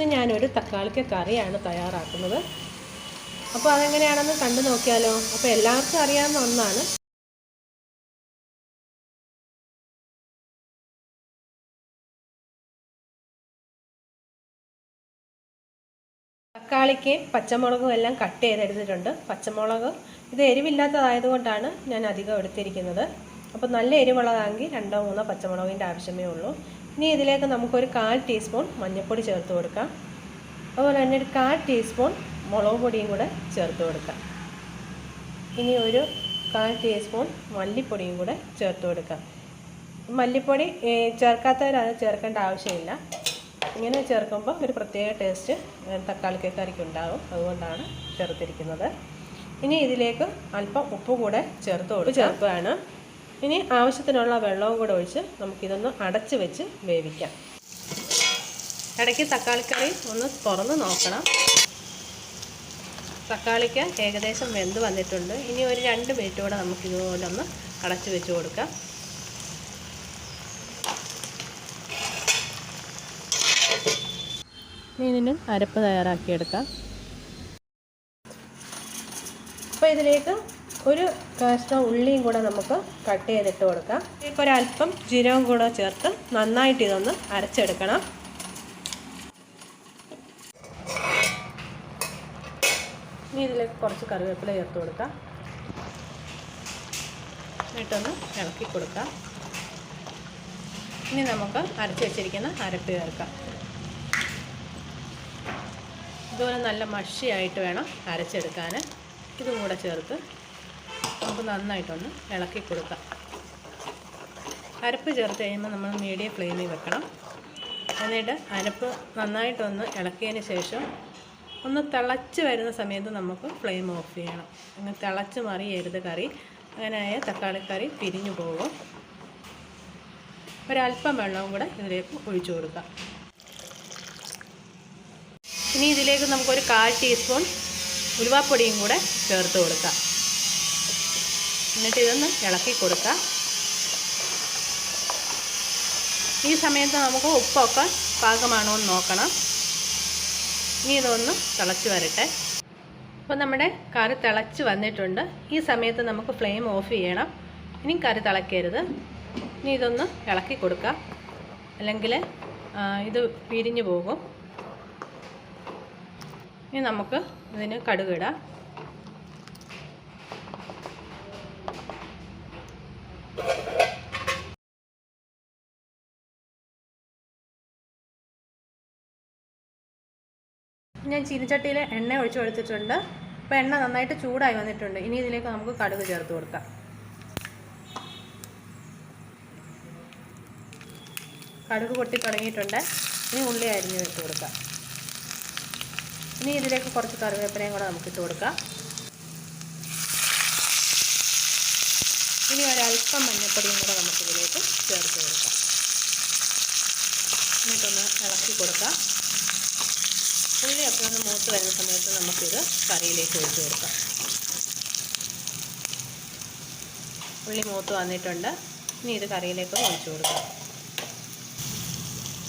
ഇന്ന് ഞാനൊരു തക്കാളിക്ക കറിയാണ് തയ്യാറാക്കുന്നത്. അപ്പോൾ അതെങ്ങനെയാണെന്ന് കണ്ടു നോക്കിയാലോ? അപ്പോൾ എല്ലാവർക്കും അറിയാവുന്ന ഒന്നാണ്. തക്കാളിക്കയും പച്ചമുളകും എല്ലാം കട്ട് ചെയ്തെടുത്തിട്ടുണ്ട്. പച്ചമുളക് ഇത് എരിവില്ലാത്തതായതുകൊണ്ടാണ് ഞാൻ അധികം എടുത്തിരിക്കുന്നത്. അപ്പോൾ നല്ല എരിവുള്ളതാണെങ്കിൽ 2-3 പച്ചമുളകിൻ്റെ ആവശ്യമേ ഉള്ളൂ. ഇനി ഇതിലേക്ക് നമുക്കൊരു 1/4 ടീസ്പൂൺ മഞ്ഞൾപ്പൊടി ചേർത്ത് കൊടുക്കാം. അതുപോലെ തന്നെ ഒരു 1/4 ടീസ്പൂൺ മുളക് പൊടിയും കൂടെ ചേർത്ത് കൊടുക്കാം. ഇനി ഒരു 1/4 ടീസ്പൂൺ മല്ലിപ്പൊടിയും കൂടെ ചേർത്ത് കൊടുക്കാം. മല്ലിപ്പൊടി ചേർക്കാത്തവരത് ചേർക്കേണ്ട ആവശ്യമില്ല. ഇങ്ങനെ ചേർക്കുമ്പോൾ ഒരു പ്രത്യേക ടേസ്റ്റ് തക്കാളിക്കറിക്ക് ഉണ്ടാകും. അതുകൊണ്ടാണ് ചേർത്തിരിക്കുന്നത്. ഇനി ഇതിലേക്ക് അല്പം ഉപ്പ് കൂടെ ചേർക്കുകയാണ്. ഇനി ആവശ്യത്തിനുള്ള വെള്ളവും കൂടെ ഒഴിച്ച് നമുക്കിതൊന്ന് അടച്ച് വെച്ച് വേവിക്കാം. ഇടയ്ക്ക് തക്കാളിക്കറി ഒന്ന് തുറന്ന് നോക്കണം. തക്കാളിക്ക് ഏകദേശം വെന്ത് വന്നിട്ടുണ്ട്. ഇനി ഒരു 2 മിനിറ്റ് കൂടെ നമുക്കിതുപോലെ ഒന്ന് അടച്ച് വെച്ച് കൊടുക്കാം. ഇതിന് അരപ്പ് തയ്യാറാക്കിയെടുക്കാം. അപ്പോൾ ഇതിലേക്ക് ഒരു കഷ്ണം ഉള്ളിയും കൂടെ നമുക്ക് കട്ട് ചെയ്തിട്ട് കൊടുക്കാം. ഇതിലേക്ക് ഒരല്പം ജീരകം കൂടെ ചേർത്ത് നന്നായിട്ട് ഇതൊന്ന് അരച്ചെടുക്കണം. ഇനി ഇതിലേക്ക് കുറച്ച് കറിവേപ്പില ചേർത്ത് കൊടുക്കാം. എന്നിട്ടൊന്ന് ഇളക്കി കൊടുക്കാം. ഇനി നമുക്ക് അരച്ച് വെച്ചിരിക്കുന്ന അരപ്പ് ചേർക്കാം. ഇതുപോലെ നല്ല മഷിയായിട്ട് വേണം അരച്ചെടുക്കാൻ. ഇതും കൂടെ ചേർത്ത് നമുക്ക് നന്നായിട്ടൊന്ന് ഇളക്കി കൊടുക്കാം. അരപ്പ് ചേർത്ത് കഴിയുമ്പോൾ നമ്മൾ മീഡിയം ഫ്ലെയിമിൽ വെക്കണം. എന്നിട്ട് അരപ്പ് നന്നായിട്ടൊന്ന് ഇളക്കിയതിന് ശേഷം ഒന്ന് തിളച്ച് വരുന്ന സമയത്ത് നമുക്ക് ഫ്ലെയിം ഓഫ് ചെയ്യണം. അങ്ങനെ തിളച്ച് മറിയരുത് കറി. അങ്ങനെയായ തക്കാളിക്കറി പിരിഞ്ഞു പോകും. ഒരല്പം വെള്ളവും കൂടെ ഇതിലേക്ക് ഒഴിച്ചു കൊടുക്കാം. ഇനി ഇതിലേക്ക് നമുക്കൊരു 1/4 ടീസ്പൂൺ ഉലുവാപ്പൊടിയും കൂടെ ചേർത്ത് കൊടുക്കാം. എന്നിട്ട് ഇതൊന്ന് ഇളക്കി കൊടുക്കാം. ഈ സമയത്ത് നമുക്ക് ഉപ്പൊക്കെ പാകമാണോ എന്ന് നോക്കണം. ഇനി ഇതൊന്ന് തിളച്ച് വരട്ടെ. അപ്പോൾ നമ്മുടെ കറി തിളച്ച് വന്നിട്ടുണ്ട്. ഈ സമയത്ത് നമുക്ക് ഫ്ലെയിം ഓഫ് ചെയ്യണം. ഇനി കറി തിളക്കരുത്. ഇനി ഇതൊന്ന് ഇളക്കി കൊടുക്കാം, അല്ലെങ്കിൽ ഇത് പിരിഞ്ഞു പോകും. ഇനി നമുക്ക് ഇതിന് കടുകിടാം. ഞാൻ ചീനിച്ചട്ടിയിൽ എണ്ണ ഒഴിച്ച് കൊടുത്തിട്ടുണ്ട്. അപ്പോൾ എണ്ണ നന്നായിട്ട് ചൂടായി വന്നിട്ടുണ്ട്. ഇനി ഇതിലേക്ക് നമുക്ക് കടുക് ചേർത്ത് കൊടുക്കാം. കടുക് പൊട്ടി തുടങ്ങിയിട്ടുണ്ട്. ഇനി ഉള്ളി അരിഞ്ഞ് വെച്ച് കൊടുക്കാം. ഇനി ഇതിലേക്ക് കുറച്ച് കറിവേപ്പിലയും കൂടെ നമുക്കിട്ട് കൊടുക്കാം. ഇനി ഒരല്പം മഞ്ഞൾപ്പൊടിയും കൂടെ നമുക്കിതിലേക്ക് ചേർത്ത് കൊടുക്കാം. എന്നിട്ടൊന്ന് ഇളക്കി കൊടുക്കാം. ഉള്ളിയൊക്കെ ഒന്ന് മൂത്ത് വരുന്ന സമയത്ത് നമുക്കിത് കറിയിലേക്ക് ഒഴിച്ച് കൊടുക്കാം. ഉള്ളി മൂത്ത് വന്നിട്ടുണ്ട്. ഇനി ഇത് കറിയിലേക്ക് ഒഴിച്ച് കൊടുക്കാം.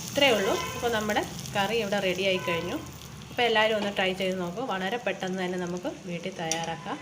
ഇത്രയേ ഉള്ളൂ. അപ്പോൾ നമ്മുടെ കറി ഇവിടെ റെഡിയായി കഴിഞ്ഞു. അപ്പോൾ എല്ലാവരും ഒന്ന് ട്രൈ ചെയ്ത് നോക്കൂ. വളരെ പെട്ടെന്ന് തന്നെ നമുക്ക് വീട്ടിൽ തയ്യാറാക്കാം.